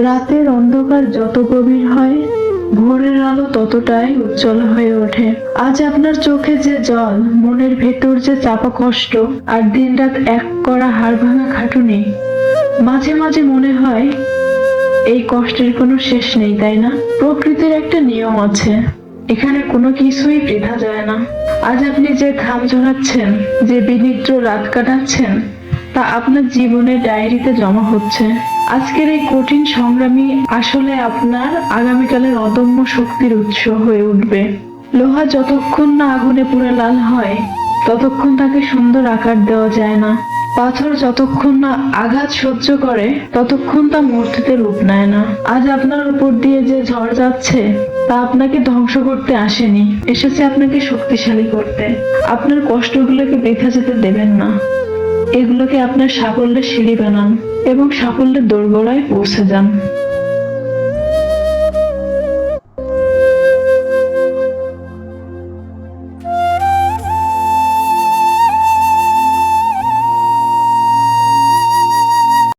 রাতের অন্ধকার যত গভীর হয়, ভোরের আলো ততটাই উজ্জ্বল হয়ে ওঠে। আজ আপনার চোখে যে জল, মনের ভেতর যে চাপা কষ্ট, আর দিনরাত এক করা হাড় ভাঙা খাটুনি, মাঝে মাঝে মনে হয় এই কষ্টের কোনো শেষ নেই, তাই না? প্রকৃতির একটা নিয়ম আছে, এখানে কোনো কিছুই বৃথা যায় না। আজ আপনি যে ঘাম ঝরাচ্ছেন, যে বিনিদ্র রাত কাটাচ্ছেন, তা আপনার জীবনের ডায়েরিতে জমা হচ্ছে। আজকের এই কঠিন সংগ্রামী আসলে আপনার আগামীকালের অদম্য শক্তির উৎস হয়ে উঠবে। লোহা যতক্ষণ না আগুনে পুড়ে লাল হয়, ততক্ষণ তাকে সুন্দর আকার দেওয়া যায় না। পাথর যতক্ষণ না আঘাত সহ্য করে, ততক্ষণ তা মূর্তিতে রূপ নেয় না। আজ আপনার উপর দিয়ে যে ঝড় যাচ্ছে, তা আপনাকে ধ্বংস করতে আসেনি, এসেছে আপনাকে শক্তিশালী করতে। আপনার কষ্টগুলোকে বৃথা যেতে দেবেন না, এগুলোকে আপনার সাফল্যের সিঁড়ি বানান এবং সাফল্যের দোরগোড়ায় পৌঁছে যান।